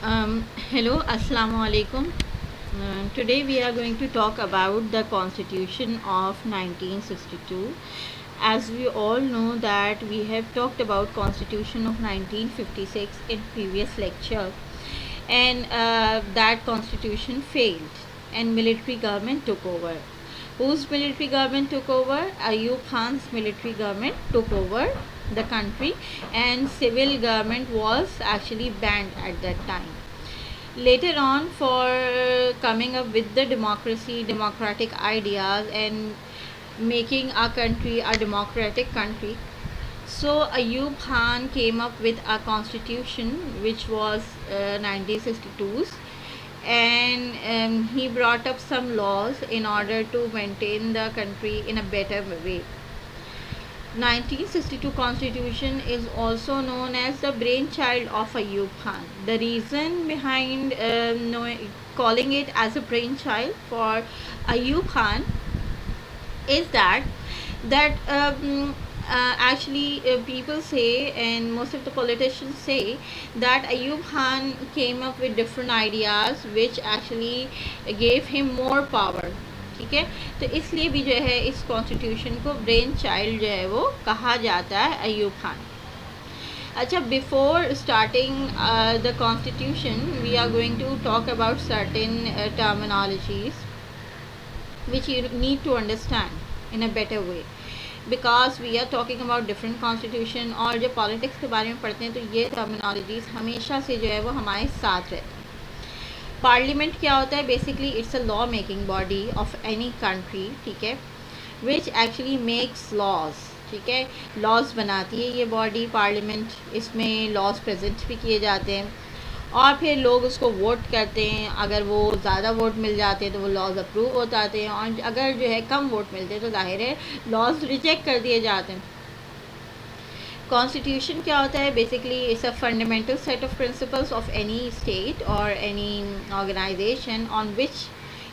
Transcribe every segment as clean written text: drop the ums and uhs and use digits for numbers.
Hello, Assalamu alaikum. Today we are going to talk about the Constitution of 1962. As we all know that we have talked about Constitution of 1956 in previous lecture, and that Constitution failed, and military government took over. Whose military government took over? Ayub Khan's military government took over the country, and civil government was actually banned at that time. Later on, for coming up with the democratic ideas, and making our country a democratic country, so Ayub Khan came up with a constitution which was 1962's, and he brought up some laws in order to maintain the country in a better way. 1962 constitution is also known as the brainchild of Ayub Khan. The reason behind calling it as a brainchild for Ayub Khan is that people say, and most of the politicians say, that Ayub Khan came up with different ideas which actually gave him more power. ٹھیک ہے، تو اس لیے بھی جو ہے اس constitution کو brain child جو ہے وہ کہا جاتا ہے ایوب خان. اچھا، before starting the constitution we are going to talk about certain terminologies which you need to understand in a better way, because we are talking about different constitution. اور جب پالیٹکس کے بارے میں پڑھتے ہیں تو یہ ٹرمینالوجیز ہمیشہ سے جو ہے وہ ہمارے ساتھ رہتی ہیں. پارلیمنٹ کیا ہوتا ہے؟ Basically it's a law making body of any country, ٹھیک ہے، وچ ایکچولی میکس لاز. ٹھیک ہے، لاز بناتی ہے یہ باڈی پارلیمنٹ. اس میں لاز پریزنٹ بھی کیے جاتے ہیں، اور پھر لوگ اس کو ووٹ کرتے ہیں. اگر وہ زیادہ ووٹ مل جاتے ہیں تو وہ لاز اپروو ہو جاتے ہیں، اور اگر جو ہے کم ووٹ ملتے ہیں تو ظاہر ہے لاز ریجیکٹ کر دیے جاتے ہیں. کانسٹیٹیوشن کیا ہوتا ہے؟ Basically it's a fundamental set of principles of any state اور any organisation on which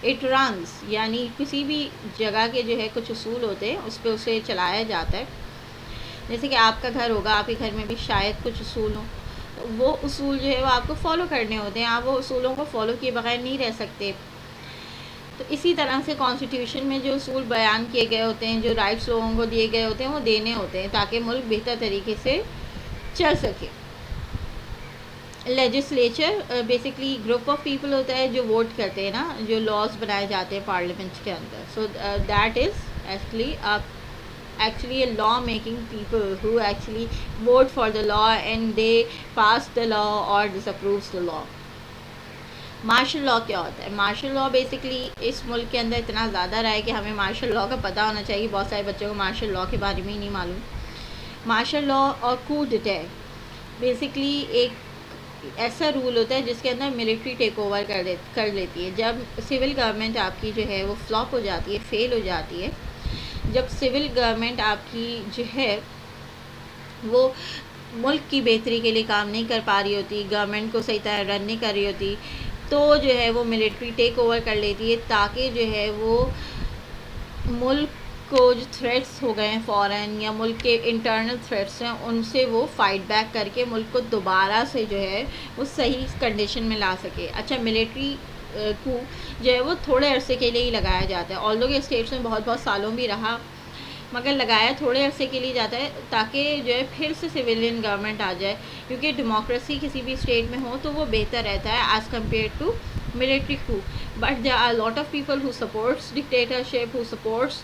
it runs. یعنی کسی بھی جگہ کے جو ہے کچھ اصول ہوتے ہیں، اس پہ اسے چلایا جاتا ہے. جیسے کہ آپ کا گھر ہوگا، آپ کے گھر میں بھی شاید کچھ اصول ہوں، وہ اصول جو ہے وہ آپ کو فالو کرنے ہوتے ہیں. آپ وہ اصولوں کو فالو کیے بغیر نہیں رہ سکتے. تو اسی طرح سے کانسٹیٹیوشن میں جو اصول بیان کیے گئے ہوتے ہیں، جو رائٹس لوگوں کو دیے گئے ہوتے ہیں، وہ دینے ہوتے ہیں تاکہ ملک بہتر طریقے سے چل سکے. Legislature basically group of people ہوتا ہے جو ووٹ کرتے ہیں نا، جو لاز بنائے جاتے ہیں پارلیمنٹ کے اندر. So that is actually a law making people who actually vote for the law and they pass the law or disapproves the law. Martial law کیا ہوتا ہے؟ مارشل لاء بیسکلی اس ملک کے اندر اتنا زیادہ رہا ہے کہ ہمیں مارشل لاء کا پتہ ہونا چاہیے. بہت سارے بچوں کو مارشل لاء کے بارے میں ہی نہیں معلوم. مارشل لاء اور کو ڈیٹیل بیسکلی ایک ایسا رول ہوتا ہے جس کے اندر ملٹری ٹیک اوور کر لیتی ہے. جب سول گورنمنٹ آپ کی جو ہے وہ فلاپ ہو جاتی ہے، فیل ہو جاتی ہے، جب سول گورنمنٹ آپ کی جو ہے وہ ملک کی بہتری کے لیے کام نہیں کر پا رہی ہوتی، گورنمنٹ کو صحیح طرح رن نہیں کر رہی ہوتی، تو جو ہے وہ ملٹری ٹیک اوور کر لیتی ہے تاکہ جو ہے وہ ملک کو جو تھریٹس ہو گئے ہیں فورن، یا ملک کے انٹرنل تھریٹس ہیں، ان سے وہ فائٹ بیک کر کے ملک کو دوبارہ سے جو ہے وہ صحیح کنڈیشن میں لا سکے. اچھا، ملٹری کو جو ہے وہ تھوڑے عرصے کے لیے ہی لگایا جاتا ہے، آلدو کہ اسٹیٹس میں بہت بہت سالوں بھی رہا، مگر لگایا تھوڑے عرصے کے لیے جاتا ہے تاکہ جو ہے پھر سے سویلین گورنمنٹ آ جائے. کیونکہ ڈیموکریسی کسی بھی اسٹیٹ میں ہو تو وہ بہتر رہتا ہے as compare to military coup. But there are a lot of people who supports dictatorship, who supports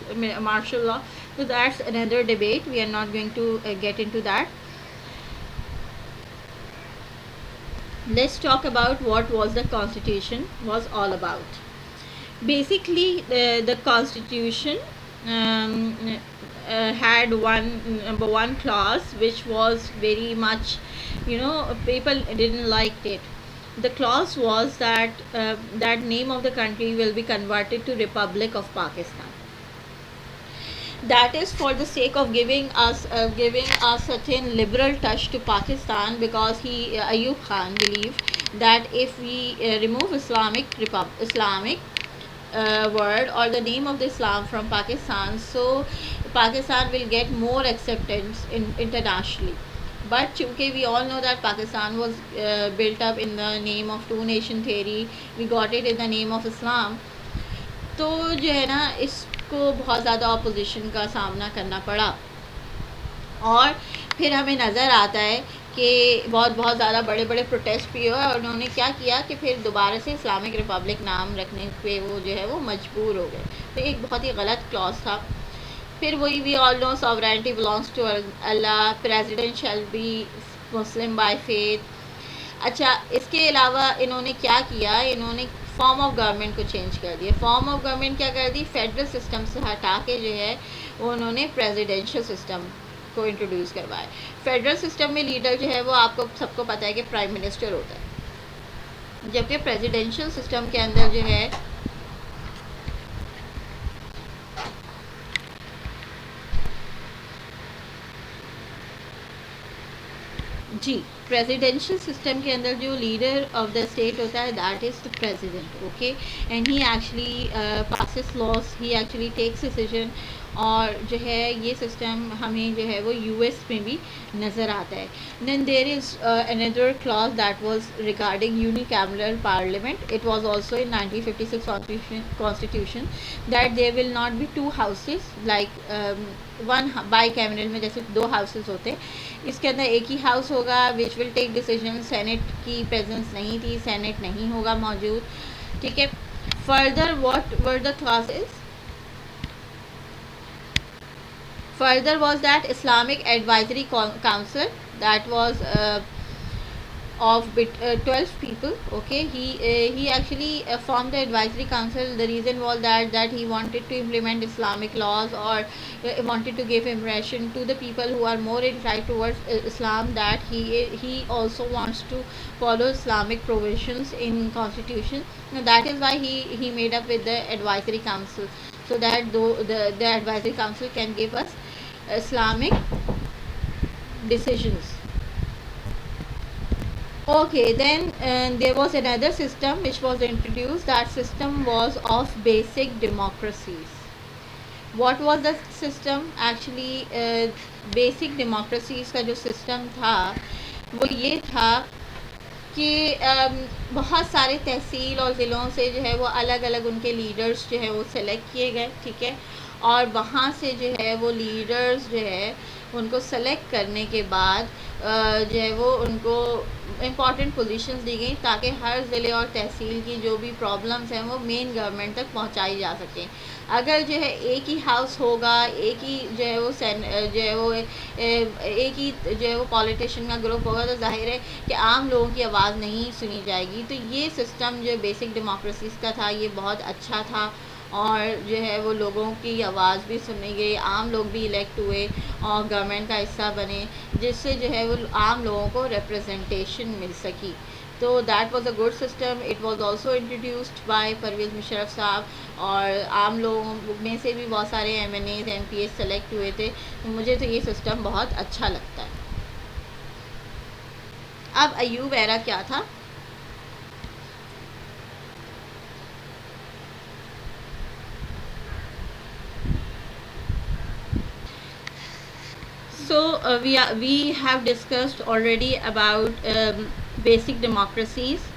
martial law, so that's another debate. We are not going to get into that. Let's talk about what was the constitution was all about. Basically the constitution had number one clause which was very much, people didn't like it. The clause was that name of the country will be converted to Republic of Pakistan. That is for the sake of giving a certain liberal touch to Pakistan, because Ayub Khan believed that if we remove Islamic word or the name of the Islam from Pakistan, so Pakistan will get more acceptance internationally. But چونکہ we all know that Pakistan was built up in the name of two nation theory, we got it in the name of Islam. تو جو ہے نا اس کو بہت زیادہ opposition کا سامنا کرنا پڑا، اور پھر ہمیں نظر آتا ہے کہ بہت زیادہ بڑے بڑے پروٹیسٹ بھی ہوئے، اور انہوں نے کیا کیا کہ پھر دوبارہ سے اسلامک ریپبلک نام رکھنے پہ وہ جو ہے وہ مجبور ہو گئے. تو ایک بہت ہی غلط کلاس تھا. پھر وہی وی آل نو sovereignty belongs to Allah, president shall be Muslim by faith. اچھا اس کے علاوہ انہوں نے کیا کیا، انہوں نے فارم آف گورنمنٹ کو چینج کر دیا. فارم آف گورنمنٹ کیا کر دی، فیڈرل سسٹم سے ہٹا کے جو ہے وہ انہوں نے پریزیڈینشیل سسٹم کو انٹروڈیوس کروایا. فیڈرل سسٹم میں لیڈر جو ہے وہ آپ کو سب کو پتہ ہے کہ پرائم منسٹر ہوتا ہے، جبکہ پریزیڈینشیل سسٹم کے اندر جو ہے جی پریزیڈینشیل سسٹم کے اندر جو لیڈر آف دا اسٹیٹ ہوتا ہے that is the president. Okay, and he actually passes laws, he actually takes decision. اور جو ہے یہ سسٹم ہمیں جو ہے وہ یو ایس میں بھی نظر آتا ہے. Then there is another clause that was regarding unicameral parliament. It was also in 1956 constitution that there will not be two houses like one bicameral میں جیسے دو ہاؤسز ہوتے، اس کے اندر ایک ہی ہاؤس ہوگا وچ ول ٹیک ڈیسیژن. سینٹ کی پریزنس نہیں تھی، Saint نہیں ہوگا موجود. ٹھیک ہے. Further what were the classes, further was that Islamic Advisory Council that was of 12 people. Okay, he actually formed the advisory council. The reason was that he wanted to implement Islamic laws, or wanted to give impression to the people who are more inclined towards Islam that he also wants to follow Islamic provisions in constitution. Now, that is why he made up with the advisory council, so that the advisory council can give us Islamic decisions. Okay, then there was another system which was introduced. That system was of basic democracies. What was the system? Actually basic democracies کا جو system تھا وہ یہ تھا کہ بہت سارے تحصیل اور ضلعوں سے جو ہے وہ الگ الگ ان کے لیڈرز جو ہے وہ سلیکٹ کیے گئے. ٹھیک ہے. اور وہاں سے جو ہے وہ لیڈرز جو ہے ان کو سلیکٹ کرنے کے بعد جو ہے وہ ان کو امپورٹنٹ پوزیشنز دی گئیں تاکہ ہر ضلع اور تحصیل کی جو بھی پرابلمس ہیں وہ مین گورنمنٹ تک پہنچائی جا سکیں. اگر جو ہے ایک ہی ہاؤس ہوگا، ایک ہی جو ہے وہ جو ہے وہ ایک ہی جو ہے وہ پولیٹیشین کا گروپ ہوگا، تو ظاہر ہے کہ عام لوگوں کی آواز نہیں سنی جائے گی. تو یہ سسٹم جو بیسک ڈیموکریسیز کا تھا یہ بہت اچھا تھا، اور جو ہے وہ لوگوں کی آواز بھی سنی گئی، عام لوگ بھی الیکٹ ہوئے اور گورنمنٹ کا حصہ بنے، جس سے جو ہے وہ عام لوگوں کو ریپرزنٹیشن مل سکی. تو that was a good system. It was also introduced by Pervez Musharraf صاحب، اور عام لوگوں میں سے بھی بہت سارے M N As M P As select ہوئے تھے. مجھے تو یہ سسٹم بہت اچھا لگتا ہے. اب ایوب ایرا کیا تھا؟ So we have discussed already about basic democracies.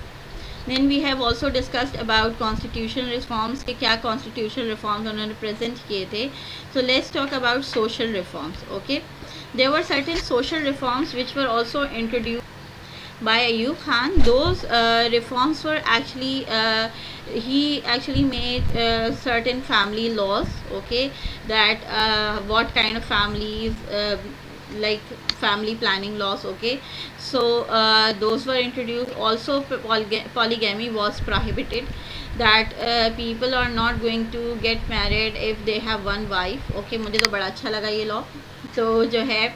Then we have also discussed about constitutional reforms کہ کیا constitutional reforms انہوں نے present کیے تھے. So let's talk about social reforms. Okay, there were certain social reforms which were also introduced by Ayub Khan. Those reforms were actually he actually made certain family laws. Okay, that what kind of families like family planning laws. Okay, so those were introduced. Also polygamy was prohibited, that people are not going to get married if they have one wife. Okay, مجھے تو بڑا اچھا لگا یہ law. تو جو ہے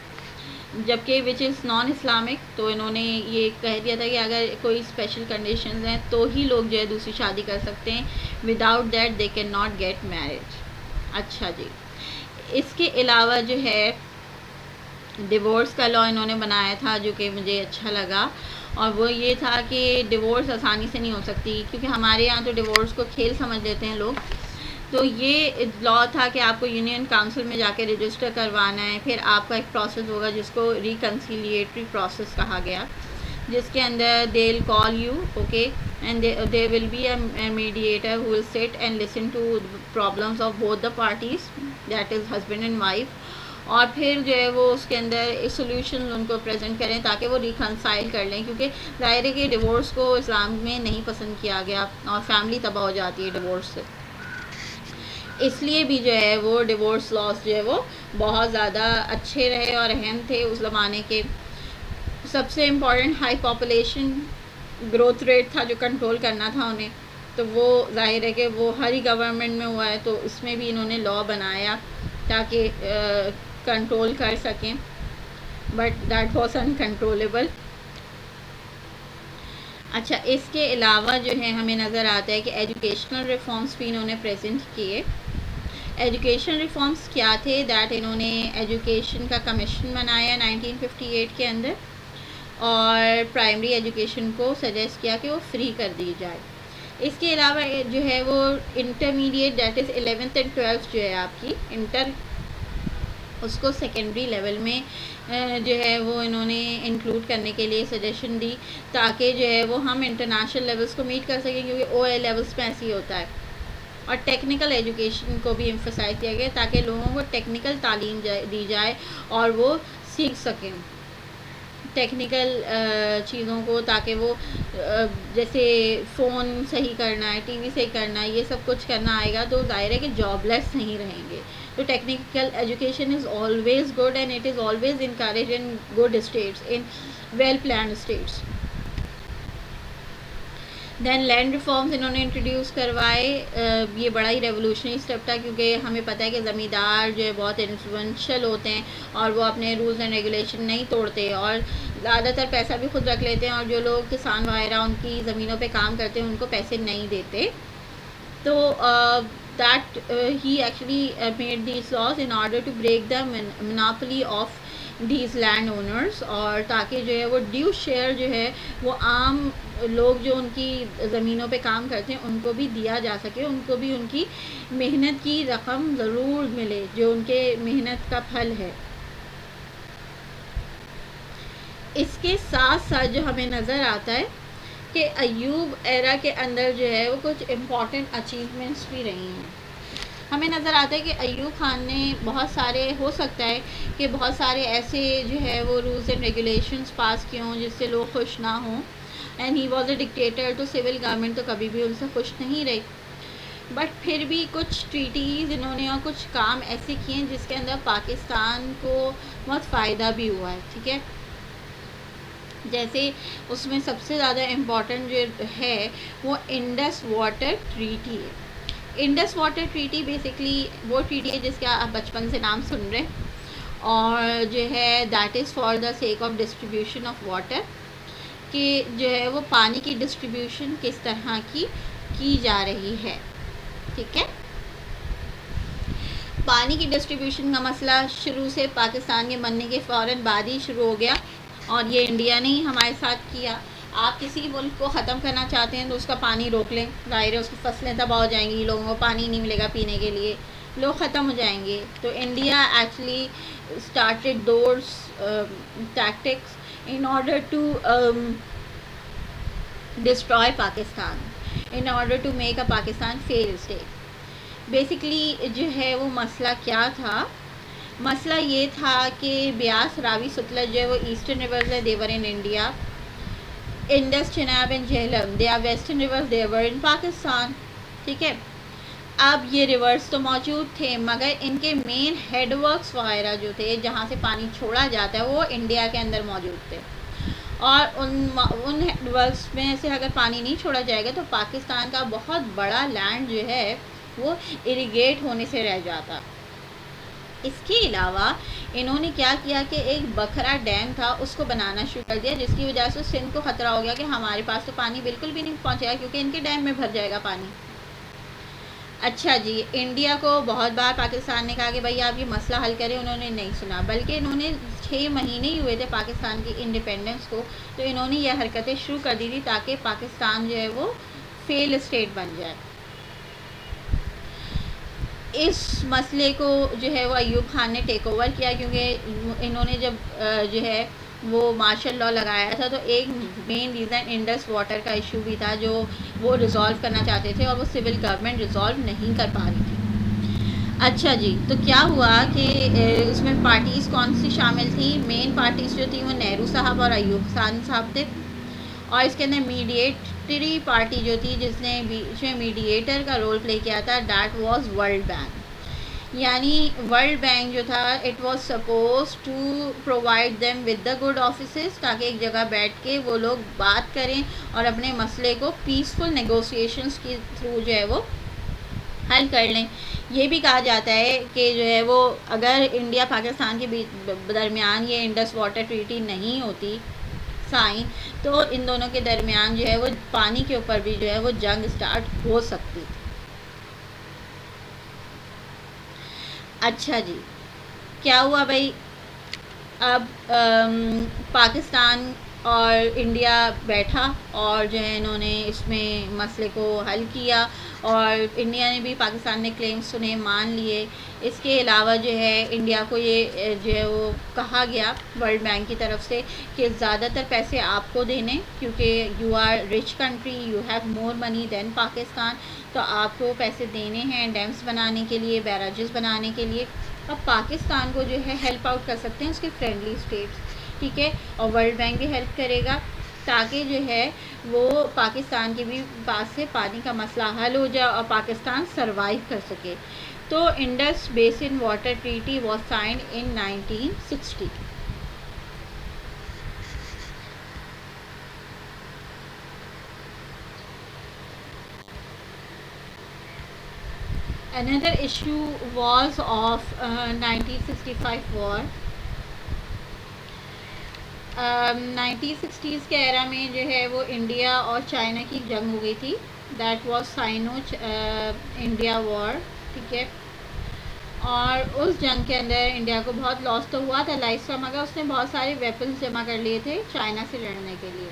جبکہ وچ از نان اسلامک، تو انہوں نے یہ کہہ دیا تھا کہ اگر کوئی اسپیشل کنڈیشنز ہیں تو ہی لوگ جو ہے دوسری شادی کر سکتے ہیں، without that they can not get marriage. اچھا جی. اس کے علاوہ جو ہے ڈیورس کا لا انہوں نے بنایا تھا جو کہ مجھے اچھا لگا، اور وہ یہ تھا کہ ڈیورس آسانی سے نہیں ہو سکتی، کیونکہ ہمارے یہاں تو ڈیورس کو کھیل سمجھ لیتے ہیں لوگ. تو یہ لا تھا کہ آپ کو یونین کاؤنسل میں جا کے رجسٹر کروانا ہے، پھر آپ کا ایک پروسیس ہوگا جس کو ریکنسیلیٹری پروسیس کہا گیا، جس کے اندر they will call you, okay, and there will be a mediator who will sit and listen to problems of both the parties, that is husband and wife, اور پھر جو ہے وہ اس کے اندر سولوشن ان کو پریزنٹ کریں تاکہ وہ ریکنسائل کر لیں، کیونکہ ظاہر ہے کہ ڈیورس کو اسلام میں نہیں پسند کیا گیا اور فیملی تباہ ہو جاتی ہے ڈیورس سے، اس لیے بھی جو ہے وہ ڈیورس لاس جو ہے وہ بہت زیادہ اچھے رہے اور اہم تھے اس زمانے کے۔ سب سے important high population growth rate تھا جو کنٹرول کرنا تھا انہیں، تو وہ ظاہر ہے کہ وہ ہر ہی گورنمنٹ میں ہوا ہے، تو اس میں بھی انہوں نے لا بنایا تاکہ کنٹرول کر سکیں، بٹ دیٹ واز انکنٹرولیبل۔ اچھا، اس کے علاوہ جو ہے ہمیں نظر آتا ہے کہ ایجوکیشنل ریفارمس بھی انہوں نے پریزنٹ کیے۔ ایجوکیشن ریفارمس کیا تھے؟ دیٹ انہوں نے ایجوکیشن کا کمیشن بنایا 1958 کے اندر، اور پرائمری ایجوکیشن کو سجیسٹ کیا کہ وہ فری کر دی جائے۔ اس کے علاوہ جو ہے وہ intermediate, that is 11th and 12th جو ہے آپ کی انٹر، اس کو سیکنڈری لیول میں جو ہے وہ انہوں نے انکلوڈ کرنے کے لیے سجیشن دی، تاکہ جو ہے وہ ہم انٹرنیشنل لیولس کو میٹ کر سکیں، کیونکہ او اے لیولس میں ایسے ہی ہوتا ہے۔ اور ٹیکنیکل ایجوکیشن کو بھی ایمفسائز کیا گیا تاکہ لوگوں کو ٹیکنیکل تعلیم دی جائے اور وہ سیکھ سکیں ٹیکنیکل چیزوں کو، تاکہ وہ جیسے فون صحیح کرنا ہے، ٹی وی صحیح کرنا ہے، یہ سب کچھ کرنا آئے گا تو ظاہر ہے کہ جاب لیس نہیں رہیں گے۔ تو technical education is always good and it is always encourage in good states, in well planned states. Then land reforms انہوں نے انٹروڈیوس کروائے، یہ بڑا ہی ریولوشنری اسٹیپ تھا، کیونکہ ہمیں پتہ ہے کہ زمیندار جو ہے بہت انفلوئنشل ہوتے ہیں اور وہ اپنے رولز اینڈ ریگولیشن نہیں توڑتے، اور زیادہ تر پیسہ بھی خود رکھ لیتے ہیں، اور جو لوگ کسان وغیرہ ان کی زمینوں پہ کام کرتے ہیں ان کو پیسے نہیں دیتے۔ تو that he actually made these laws in order to break the monopoly of these land owners، اور تاکہ جو ہے وہ ڈیو شیئر جو ہے وہ عام لوگ جو ان کی زمینوں پہ کام کرتے ہیں ان کو بھی دیا جا سکے، ان کو بھی ان کی محنت کی رقم ضرور ملے جو ان کے محنت کا پھل ہے۔ اس کے ساتھ ساتھ جو ہمیں نظر آتا ہے کہ ایوب ایرا کے اندر جو ہے وہ کچھ امپورٹنٹ اچیومنٹس بھی رہی ہیں۔ ہمیں نظر آتا ہے کہ ایوب خان نے بہت سارے، ہو سکتا ہے کہ بہت سارے ایسے جو ہے وہ رولز اینڈ ریگولیشنس پاس کیے ہوں جس سے لوگ خوش نہ ہوں، and he was a dictator, تو سول گورنمنٹ تو کبھی بھی ان سے خوش نہیں رہی، بٹ پھر بھی کچھ ٹریٹیز انہوں نے اور کچھ کام ایسے کیے ہیں جس کے اندر پاکستان کو بہت فائدہ بھی ہوا ہے، ٹھیک ہے۔ جیسے اس میں سب سے زیادہ امپورٹنٹ جو ہے وہ انڈس واٹر ٹریٹی ہے۔ انڈس واٹر ٹریٹی بیسکلی وہ ٹریٹی ہے جس کا آپ بچپن سے نام سن رہے ہیں، اور جو ہے that is for the sake of distribution of water, کہ جو ہے وہ پانی کی ڈسٹریبیوشن کس طرح کی جا رہی ہے، ٹھیک ہے۔ پانی کی ڈسٹریبیوشن کا مسئلہ شروع سے پاکستان کے بننے کے فوراً بعد ہی شروع ہو گیا، اور یہ انڈیا نے ہی ہمارے ساتھ کیا۔ آپ کسی ملک کو ختم کرنا چاہتے ہیں تو اس کا پانی روک لیں، ظاہر ہے اس کی فصلیں تباہ ہو جائیں گی، لوگوں کو پانی نہیں ملے گا پینے کے لیے، لوگ ختم ہو جائیں گے۔ تو India actually started those tactics in order to destroy Pakistan, in order to make a Pakistan fail state. Basically جو ہے وہ مسئلہ کیا تھا؟ مسئلہ یہ تھا کہ بیاس، راوی، ستلج جو ہے وہ ایسٹرن ریورز ہے، they're in India, Indus, Chenab and Jhelum they are western rivers, they're in Pakistan, ٹھیک ہے۔ اب یہ ریورز تو موجود تھے مگر ان کے مین ہیڈ ورکس وغیرہ جو تھے جہاں سے پانی چھوڑا جاتا ہے وہ انڈیا کے اندر موجود تھے، اور ان ہیڈ ورکس میں سے اگر پانی نہیں چھوڑا جائے گا تو پاکستان کا بہت بڑا لینڈ جو ہے وہ اریگیٹ ہونے سے رہ جاتا۔ اس کے علاوہ انہوں نے کیا کیا کہ ایک بکھرا ڈیم تھا اس کو بنانا شروع کر دیا، جس کی وجہ سے سندھ کو خطرہ ہو گیا کہ ہمارے پاس تو پانی بالکل بھی نہیں پہنچے گا کیونکہ ان کے ڈیم میں بھر جائے گا پانی۔ اچھا جی، انڈیا کو بہت بار پاکستان نے کہا کہ بھائی آپ یہ مسئلہ حل کریں، انہوں نے نہیں سنا، بلکہ انہوں نے 6 مہینے ہی ہوئے تھے پاکستان کی انڈیپینڈنس کو، تو انہوں نے یہ حرکتیں شروع کر دی تھی تاکہ پاکستان جو ہے وہ فیل اسٹیٹ بن جائے۔ اس مسئلے کو جو ہے وہ ایوب خان نے ٹیک اوور کیا، کیونکہ انہوں نے جب جو ہے وہ مارشل لاء لگایا تھا تو ایک مین ریزن انڈس واٹر کا ایشو بھی تھا جو وہ ریزالو کرنا چاہتے تھے، اور وہ سول گورنمنٹ ریزالو نہیں کر پا رہی تھی۔ اچھا جی، تو کیا ہوا کہ اس میں پارٹیز کون سی شامل تھی؟ مین پارٹیز جو تھیں وہ نہرو صاحب اور ایوب خان صاحب تھے، اور اس کے اندر میڈیٹری پارٹی جو تھی جس نے بیچ میں میڈیٹر کا رول پلے کیا تھا، دیٹ واز ورلڈ بینک۔ یعنی ورلڈ بینک جو تھا it was suppose to provide them with the good offices, تاکہ ایک جگہ بیٹھ کے وہ لوگ بات کریں اور اپنے مسئلے کو پیسفل نیگوسیشنز کے تھرو جو ہے وہ حل کر لیں۔ یہ بھی کہا جاتا ہے کہ جو ہے وہ اگر انڈیا پاکستان کے درمیان یہ انڈس واٹر ٹریٹی نہیں ہوتی سائن، تو ان دونوں کے درمیان جو ہے وہ پانی کے اوپر بھی جو ہے وہ جنگ سٹارٹ ہو سکتی تھی۔ اچھا جی، کیا ہوا بھائی؟ اب پاکستان اور انڈیا بیٹھا اور جو ہے انہوں نے اس میں مسئلے کو حل کیا، اور انڈیا نے بھی پاکستان نے کلیم سنے، مان لیے۔ اس کے علاوہ جو ہے انڈیا کو یہ جو ہے وہ کہا گیا ورلڈ بینک کی طرف سے کہ زیادہ تر پیسے آپ کو دینے، کیونکہ you are rich country, you have more money than Pakistan, تو آپ کو پیسے دینے ہیں ڈیمس بنانے کے لیے، بیراجز بنانے کے لیے۔ اب پاکستان کو جو ہے ہیلپ آؤٹ کر سکتے ہیں اس کے فرینڈلی اسٹیٹس، ٹھیک ہے، اور ورلڈ بینک بھی ہیلپ کرے گا تاکہ جو ہے وہ پاکستان کے بھی پاس سے پانی کا مسئلہ حل ہو جائے اور پاکستان سروائیو کر سکے۔ تو Indus basin water treaty was signed in 1960۔ Another issue was of 1965 war۔ 1960s کے ایرا میں جو ہے وہ انڈیا اور چائنا کی جنگ ہو گئی تھی، دیٹ واز سائنو انڈیا وار، ٹھیک ہے، اور اس جنگ کے اندر انڈیا کو بہت لاس تو ہوا تھا لائف کا، مگر اس نے بہت سارے ویپنز جمع کر لیے تھے چائنا سے لڑنے کے لیے،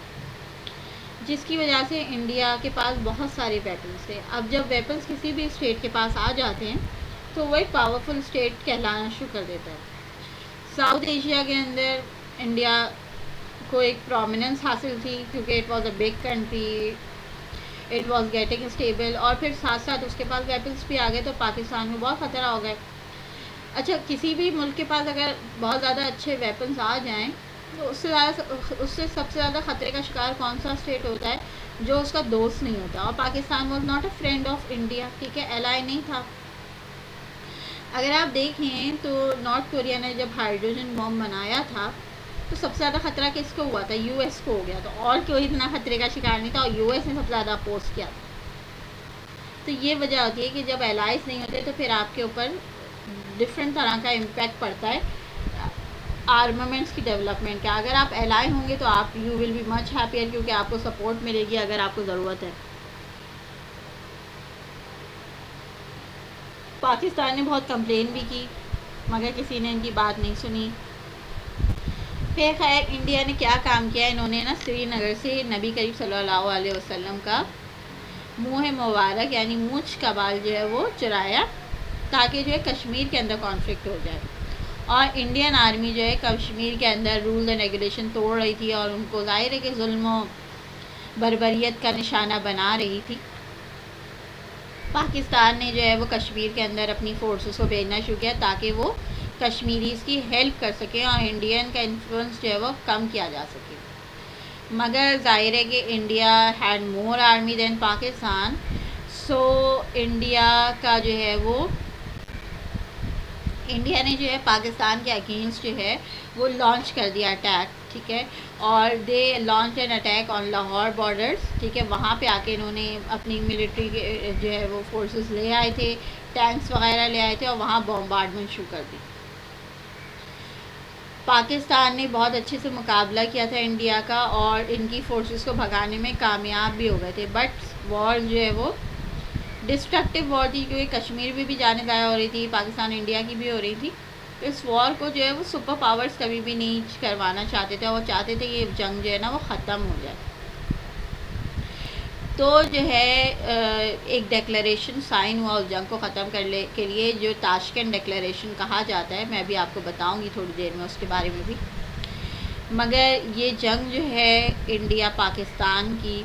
جس کی وجہ سے انڈیا کے پاس بہت سارے ویپنز تھے۔ اب جب ویپنز کسی بھی اسٹیٹ کے پاس آ جاتے ہیں تو وہ ایک پاورفل اسٹیٹ کہلانا شروع کر دیتا ہے۔ ساؤتھ ایشیا کے اندر انڈیا کو ایک پرومیننس حاصل تھی کیونکہ it was a big country, it was getting stable, اور پھر ساتھ ساتھ اس کے پاس ویپنس بھی آ گئے تو پاکستان کو بہت خطرہ ہو گئے۔ اچھا، کسی بھی ملک کے پاس اگر بہت زیادہ اچھے ویپنس آ جائیں تو اس سے سب سے زیادہ خطرے کا شکار کون سا اسٹیٹ ہوتا ہے؟ جو اس کا دوست نہیں ہوتا، اور Pakistan was not a friend of India, ٹھیک ہے، ایلائی نہیں تھا۔ اگر آپ دیکھیں تو نارتھ کوریا نے جب ہائیڈروجن بم بنایا تھا تو سب سے زیادہ خطرہ کس کو ہوا تھا؟ یو ایس کو ہو گیا تھا، اور کوئی اتنا خطرے کا شکار نہیں تھا، اور یو ایس نے سب سے زیادہ اپوز کیا تھا۔ تو یہ وجہ ہوتی ہے کہ جب الائز نہیں ہوتے تو پھر آپ کے اوپر ڈفرینٹ طرح کا امپیکٹ پڑتا ہے آرمامنٹس کی ڈیولپمنٹ کا۔ اگر آپ الائی ہوں گے تو آپ you will be much happier, کیونکہ آپ کو سپورٹ ملے گی اگر آپ کو ضرورت ہے۔ پاکستان نے بہت کمپلین بھی کی مگر کسی نے ان کی بات نہیں سنی۔ پھر خیر انڈیا نے کیا کام کیا، انہوں نے نا سری نگر سے نبی کریم صلی اللہ علیہ وسلم کا منہ مبارک یعنی مونچھ کا بال جو ہے وہ چرایا تاکہ جو ہے کشمیر کے اندر کانفلکٹ ہو جائے، اور انڈین آرمی جو ہے کشمیر کے اندر رولز اینڈ ریگولیشن توڑ رہی تھی اور ان کو ظاہر ہے کہ ظلم و بربریت کا نشانہ بنا رہی تھی۔ پاکستان نے جو ہے وہ کشمیر کے اندر اپنی فورسز کو بھیجنا شروع کیا تاکہ وہ کشمیریز کی ہیلپ کر سکیں اور انڈین کا انفلوئنس جو ہے وہ کم کیا جا سکے، مگر ظاہر ہے کہ India had more army than Pakistan, so India کا جو ہے وہ انڈیا نے جو ہے پاکستان کے اگینسٹ جو ہے وہ لانچ کر دیا اٹیک، ٹھیک ہے، اور they launch an attack on Lahore borders, ٹھیک ہے، وہاں پہ آ کے انہوں نے اپنی ملٹری کے جو ہے وہ فورسز لے آئے تھے، ٹینکس وغیرہ لے آئے تھے اور وہاں بمبارڈمنٹ شروع کر دی۔ پاکستان نے بہت اچھے سے مقابلہ کیا تھا انڈیا کا اور ان کی فورسز کو بھگانے میں کامیاب بھی ہو گئے تھے، بٹ وار جو ہے وہ ڈسٹرکٹیو وار تھی کیونکہ کشمیر بھی جانے ضائع ہو رہی تھی، پاکستان انڈیا کی بھی ہو رہی تھی۔ اس وار کو جو ہے وہ سپر پاورز کبھی بھی نہیں کروانا چاہتے تھے، اور وہ چاہتے تھے کہ یہ جنگ جو ہے نا وہ ختم ہو جائے۔ تو جو ہے ایک ڈیکلریشن سائن ہوا اس جنگ کو ختم کرنے کے لیے، جو تاشکند ڈیکلریشن کہا جاتا ہے. میں بھی آپ کو بتاؤں گی تھوڑی دیر میں اس کے بارے میں بھی. مگر یہ جنگ جو ہے انڈیا پاکستان کی،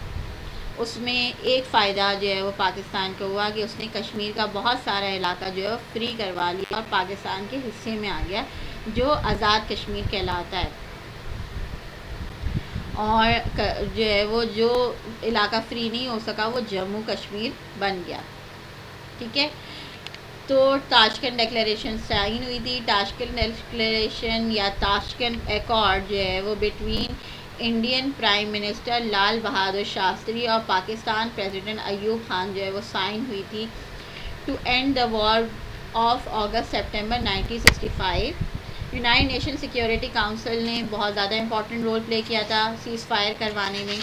اس میں ایک فائدہ جو ہے وہ پاکستان کو ہوا کہ اس نے کشمیر کا بہت سارا علاقہ جو ہے فری کروا لیا اور پاکستان کے حصے میں آ گیا، جو آزاد کشمیر کہلاتا ہے. اور جو ہے وہ جو علاقہ فری نہیں ہو سکا وہ جموں کشمیر بن گیا. ٹھیک ہے. تو تاشکند ڈیکلیریشن سائن ہوئی تھی. تاشکند ڈیکلیریشن یا تاشکند ایکارڈ جو ہے وہ between Indian prime minister Lal Bahadur Shastri اور پاکستان پریزیڈنٹ ایوب خان جو ہے وہ سائن ہوئی تھی to end the war of August September 1965. United Nation Security Council نے بہت زیادہ امپورٹنٹ رول پلے کیا تھا سیز فائر کروانے میں.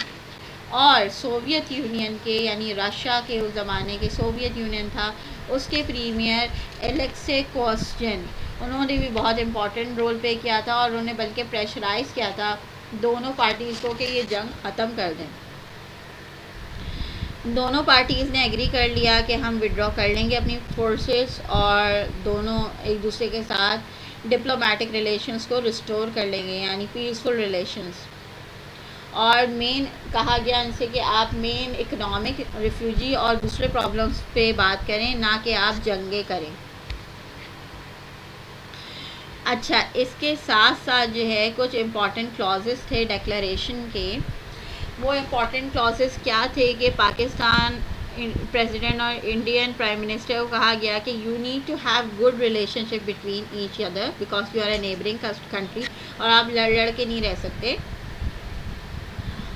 اور سوویت یونین کے، یعنی رشیا کے اس زمانے کے سوویت یونین تھا، اس کے پریمیئر الیکسی کوسچن، انہوں نے بھی بہت امپورٹنٹ رول پلے کیا تھا، اور انہوں نے بلکہ پریشرائز کیا تھا دونوں پارٹیز کو کہ یہ جنگ ختم کر دیں. دونوں پارٹیز نے ایگری کر لیا کہ ہم وڈرا کر لیں گے اپنی فورسز، اور دونوں ایک دوسرے کے ساتھ ڈپلومیٹک ریلیشنز کو ریسٹور کر لیں گے، یعنی پیسفل ریلیشنز. اور مین کہا گیا ان سے کہ آپ مین اکنامک، ریفیوجی اور دوسرے پرابلمس پہ بات کریں، نہ کہ آپ جنگیں کریں. اچھا، اس کے ساتھ ساتھ جو ہے کچھ امپورٹنٹ کلازز تھے ڈیکلریشن کے. وہ امپورٹنٹ کلازز کیا تھے کہ پاکستان پریزیڈنٹ اور انڈین پرائم منسٹر کو کہا گیا کہ you need to have good relationship between each other because you are a neighbouring country, اور آپ لڑ کے نہیں رہ سکتے،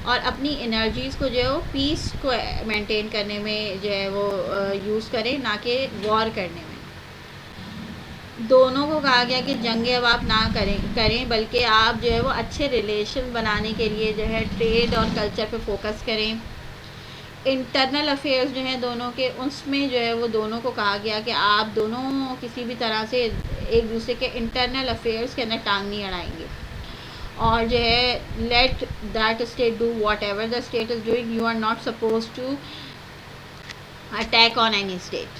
اور اپنی انرجیز کو جو ہے وہ پیس کو مینٹین کرنے میں جو ہے وہ یوز کریں، نہ کہ وار کرنے میں. دونوں کو کہا گیا کہ جنگیں اب آپ نہ کریں بلکہ آپ جو ہے وہ اچھے ریلیشن بنانے کے لیے جو ہے ٹریڈ اور کلچر پہ فوکس کریں. انٹرنل افیئرز جو ہیں دونوں کے، اس میں جو ہے وہ دونوں کو کہا گیا کہ آپ دونوں کسی بھی طرح سے ایک دوسرے کے انٹرنل افیئرز کے اندر ٹانگ نہیں اڑائیں گے. اور جو ہے let that state do whatever the state is doing, you are not suppose to attack on any state.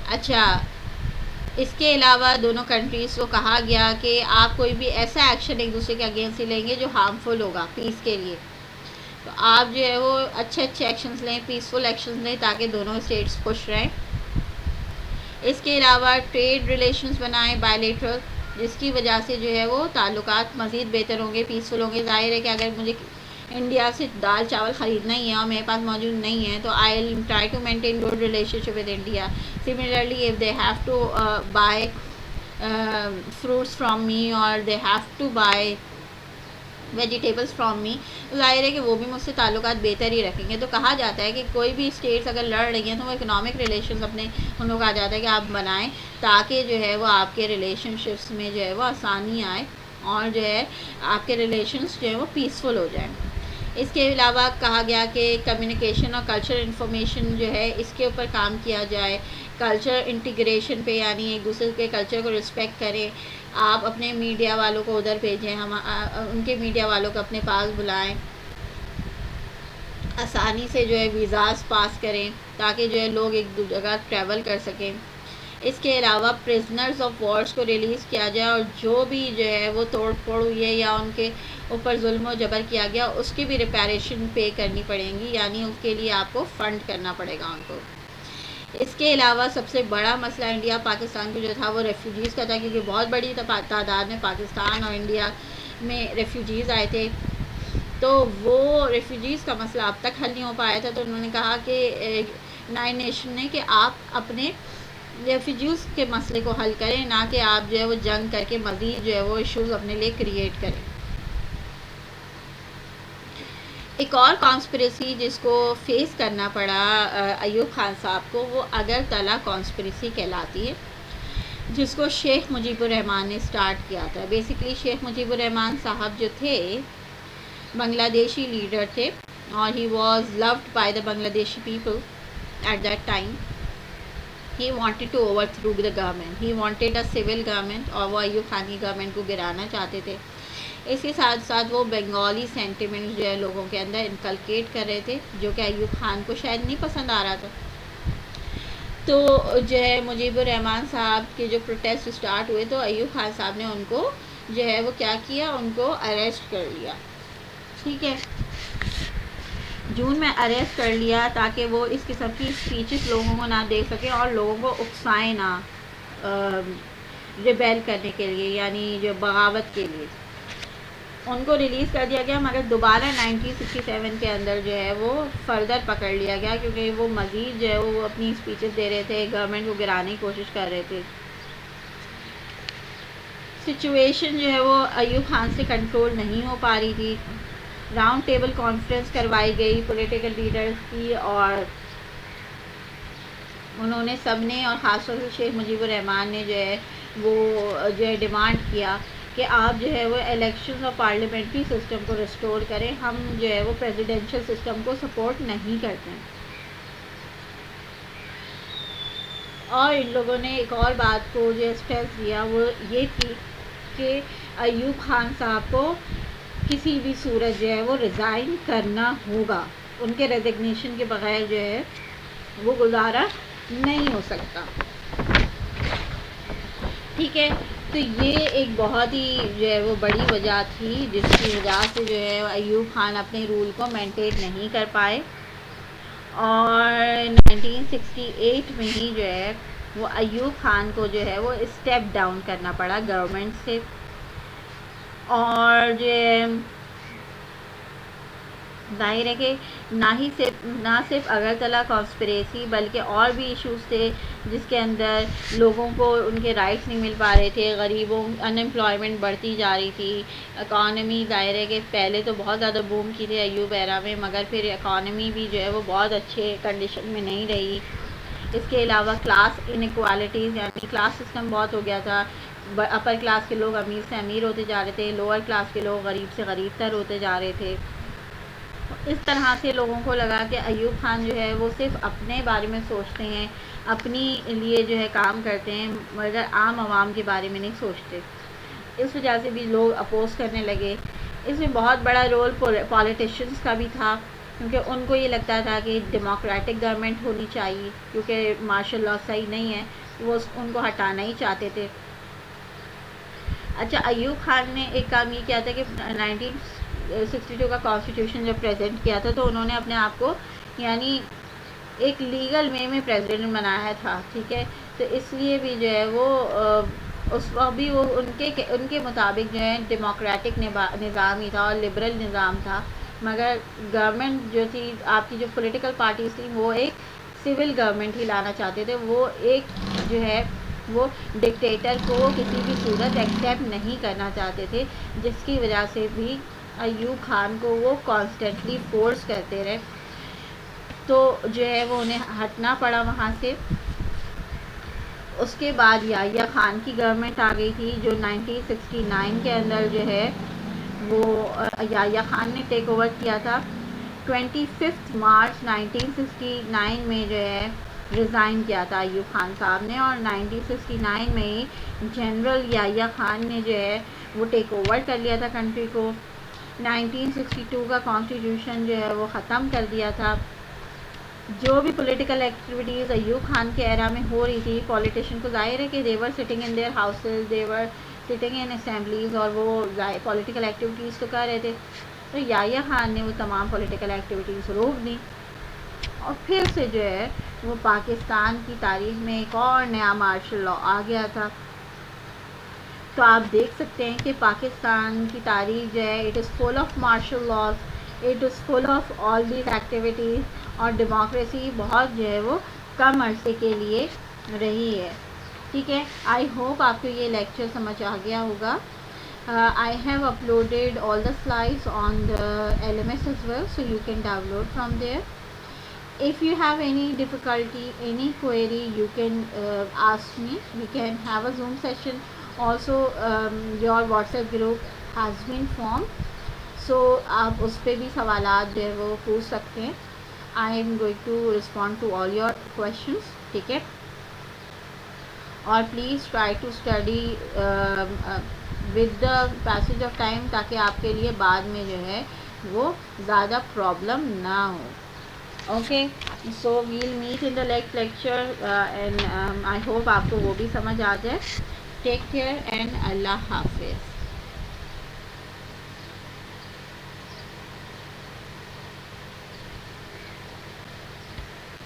اچھا، اس کے علاوہ دونوں کنٹریز کو کہا گیا کہ آپ کوئی بھی ایسا ایکشن ایک دوسرے کے اگینسٹ لیں گے جو ہارمفل ہوگا پیس کے لیے، تو آپ جو ہے وہ اچھے ایکشنز لیں، پیسفل ایکشنز لیں، تاکہ دونوں اسٹیٹس خوش رہیں. اس کے علاوہ ٹریڈ ریلیشنز بنائیں بائیلیٹرل، جس کی وجہ سے جو ہے وہ تعلقات مزید بہتر ہوں گے، پیسفل ہوں گے. ظاہر ہے کہ اگر مجھے انڈیا سے دال چاول خریدنا ہی ہے اور میرے پاس موجود نہیں ہے تو I will try to maintain good relationship with India. Similarly if they have to buy fruits from me or they have to buy vegetables from me، ظاہر ہے کہ وہ بھی مجھ سے تعلقات بہتر ہی رکھیں گے. تو کہا جاتا ہے کہ کوئی بھی اسٹیٹس اگر لڑ رہی ہیں تو وہ اکنامک ریلیشنز اپنے ان کو کہا جاتا ہے کہ آپ بنائیں، تاکہ جو ہے وہ آپ کے ریلیشن شپس میں جو ہے وہ آسانی آئے، اور جو ہے آپ کے ریلیشنز جو ہے وہ پیسفل ہو جائیں. اس کے علاوہ کہا گیا کہ کمیونیکیشن اور کلچر انفارمیشن جو ہے اس کے اوپر کام کیا جائے، کلچر انٹیگریشن پہ، یعنی ایک دوسرے کے کلچر کو رسپیکٹ کریں. آپ اپنے میڈیا والوں کو ادھر بھیجیں، ان کے میڈیا والوں کو اپنے پاس بلائیں، آسانی سے جو ہے ویزاز پاس کریں تاکہ جو ہے لوگ ایک جگہ ٹریول کر سکیں. اس کے علاوہ پرزنرز آف وارز کو ریلیز کیا جائے، اور جو بھی جو ہے وہ توڑ پھوڑ ہوئی ہے یا ان کے اوپر ظلم و جبر کیا گیا اس کی بھی ریپیریشن پے کرنی پڑیں گی، یعنی اس کے لیے آپ کو فنڈ کرنا پڑے گا ان کو. اس کے علاوہ سب سے بڑا مسئلہ انڈیا پاکستان کی جو تھا وہ ریفیوجیز کا تھا، کیونکہ بہت بڑی تعداد میں پاکستان اور انڈیا میں ریفیوجیز آئے تھے. تو وہ ریفیوجیز کا مسئلہ اب تک حل نہیں ہو پایا تھا. تو انہوں نے کہا کہ یونائٹڈ نیشن نے کہ آپ اپنے ریفیوجیز کے مسئلے کو حل کریں، نہ کہ آپ جو ہے وہ جنگ کر کے مزید جو ہے وہ ایشوز اپنے لیے کریٹ کریں. ایک اور کانسپریسی جس کو فیس کرنا پڑا ایوب خان صاحب کو، وہ اگرتلہ کانسپریسی کہلاتی ہے، جس کو شیخ مجیب الرحمن نے سٹارٹ کیا تھا. بیسیکلی شیخ مجیب الرحمن صاحب جو تھے بنگلہ دیشی لیڈر تھے، اور he was loved by the Bangladeshi people at that time. He wanted to overthrow the government. He wanted a civil government، اور وہ ایوب خان کی گورنمنٹ کو گرانا چاہتے تھے. اس کے ساتھ ساتھ وہ بنگالی سینٹیمنٹ جو ہے لوگوں کے اندر انکلکیٹ کر رہے تھے، جو کہ ایوب خان کو شاید نہیں پسند آ رہا تھا. تو جو ہے مجیب الرحمن صاحب کے جو پروٹیسٹ اسٹارٹ ہوئے تو ایوب خان صاحب نے ان کو جو ہے وہ کیا کیا، ان کو اریسٹ کر لیا. ٹھیک ہے، جون میں اریسٹ کر لیا تاکہ وہ اس قسم کی اسپیچز لوگوں کو نہ دے سکیں اور لوگوں کو اکسائیں نہ ریبیل کرنے کے لیے، یعنی جو بغاوت کے لیے. ان کو ریلیز کر دیا گیا، مگر دوبارہ 1967 کے اندر جو ہے وہ فردر پکڑ لیا گیا، کیونکہ وہ مزید جو ہے وہ اپنی اسپیچز دے رہے تھے، گورنمنٹ کو گرانے کی کوشش کر رہے تھے. سچویشن جو ہے وہ ایوب خان سے کنٹرول نہیں ہو پا رہی تھی. راؤنڈ ٹیبل کانفرنس کروائی گئی پولیٹیکل لیڈرز کی، اور انہوں نے سب نے، اور خاص طور سے شیخ مجیب الرحمان نے جو ہے وہ جو ہے ڈیمانڈ کیا کہ آپ جو ہے وہ الیکشنز اور پارلیمنٹری سسٹم کو ریسٹور کریں، ہم جو ہے وہ پریزیڈنشل سسٹم کو سپورٹ نہیں کرتے ہیں. اور ان لوگوں نے ایک اور بات کو جو اسٹریس دیا وہ یہ تھی کہ ایوب خان صاحب کو کسی بھی صورت جو ہے وہ ریزائن کرنا ہوگا، ان کے ریزگنیشن کے بغیر جو ہے وہ گزارا نہیں ہو سکتا. ٹھیک ہے، تو یہ ایک بہت ہی جو ہے وہ بڑی وجہ تھی جس کی وجہ سے جو ہے ایوب خان اپنے رول کو مینٹین نہیں کر پائے، اور 1968 میں ہی جو ہے وہ ایوب خان کو جو ہے وہ اسٹیپ ڈاؤن کرنا پڑا گورنمنٹ سے. اور جو ظاہر ہے کہ نہ صرف اگرتلا کانسپریسی بلکہ اور بھی ایشوز تھے جس کے اندر لوگوں کو ان کے رائٹس نہیں مل پا رہے تھے، غریبوں انمپلائمنٹ بڑھتی جا رہی تھی. اکانومی ظاہر ہے کہ پہلے تو بہت زیادہ بوم کی تھی ایوب ایرا میں، مگر پھر اکانومی بھی جو ہے وہ بہت اچھے کنڈیشن میں نہیں رہی. اس کے علاوہ کلاس انیکوالٹیز، یعنی کلاس سسٹم بہت ہو گیا تھا. اپر کلاس کے لوگ امیر سے امیر ہوتے جا رہے تھے، لوور کلاس کے لوگ غریب سے غریب تر ہوتے جا رہے تھے. اس طرح سے لوگوں کو لگا کہ ایوب خان جو ہے وہ صرف اپنے بارے میں سوچتے ہیں، اپنی لیے جو ہے کام کرتے ہیں، مگر عام عوام کے بارے میں نہیں سوچتے. اس وجہ سے بھی لوگ اپوز کرنے لگے. اس میں بہت بڑا رول پولیٹیشنز کا بھی تھا، کیونکہ ان کو یہ لگتا تھا کہ ڈیموکریٹک گورنمنٹ ہونی چاہیے، کیونکہ مارشل لاء صحیح نہیں ہے، وہ ان کو ہٹانا ہی چاہتے تھے. اچھا، ایوب خان نے ایک کام یہ کیا تھا کہ 1962 کا کانسٹیٹیوشن جب پریزنٹ کیا تھا تو انہوں نے اپنے آپ کو یعنی ایک لیگل وے میں پریزیڈنٹ بنایا تھا. ٹھیک ہے، تو اس لیے بھی جو ہے وہ اس وقت بھی وہ ان کے مطابق جو ہے ڈیموکریٹک نظام ہی تھا اور لبرل نظام تھا، مگر گورنمنٹ جو تھی آپ کی جو پولیٹیکل پارٹیز تھیں وہ ایک سول گورنمنٹ ہی لانا چاہتے تھے. وہ ایک جو ہے وہ ڈکٹیٹر کو کسی بھی صورت ایکسیپٹ نہیں کرنا چاہتے تھے، جس کی وجہ سے بھی ایوب خان کو وہ کانسٹنٹلی فورس کرتے رہے، تو جو ہے وہ انہیں ہٹنا پڑا وہاں سے. اس کے بعد یحییٰ خان کی گورنمنٹ آ گئی تھی جو 1969 کے اندر جو ہے وہ یحییٰ خان نے ٹیک اوور کیا تھا. 25 مارچ 1969 میں جو ہے ریزائن کیا تھا ایوب خان صاحب نے، اور 1969 میں ہی جنرل یحییٰ خان نے جو ہے وہ ٹیک اوور کر لیا تھا کنٹری کو. 1962 کا کانسٹیٹیوشن جو ہے وہ ختم کر دیا تھا. جو بھی پولیٹیکل ایکٹیویٹیز ایوب خان کے ایرا میں ہو رہی تھی، پولیٹیشین کو ظاہر ہے کہ they're sitting in their houses, they're sitting in assemblies, اور وہ پولیٹیکل ایکٹیویٹیز تو کر رہے تھے. تو یحییٰ خان نے وہ تمام پولیٹیکل ایکٹیویٹیز روک دیں، اور پھر سے جو ہے وہ پاکستان کی تاریخ میں ایک اور نیا مارشل لاء آ گیا تھا. تو آپ دیکھ سکتے ہیں کہ پاکستان کی تاریخ جو ہے it is full of martial laws, it is full of all these activities, اور ڈیموکریسی بہت جو ہے وہ کم عرصے کے لیے رہی ہے. ٹھیک ہے، آئی ہوپ آپ کو یہ لیکچر سمجھ آ گیا ہوگا. I have uploaded all the slides on the LMS as well, so you can download from there. If you have any difficulty, any query, you can ask me. We can have a Zoom session. Also, your WhatsApp group has been formed, so آپ اس پہ بھی سوالات جو ہے وہ پوچھ سکتے ہیں. I am going to respond to all your questions. ٹھیک ہے، اور please try to study with the passage of time, تاکہ آپ کے لیے بعد میں جو ہے وہ زیادہ پرابلم نہ ہو. Okay, so we'll meet in the next lecture and I hope آپ کو وہ بھی سمجھ آ جائے. ٹیک کیئر اینڈ اللہ حافظ.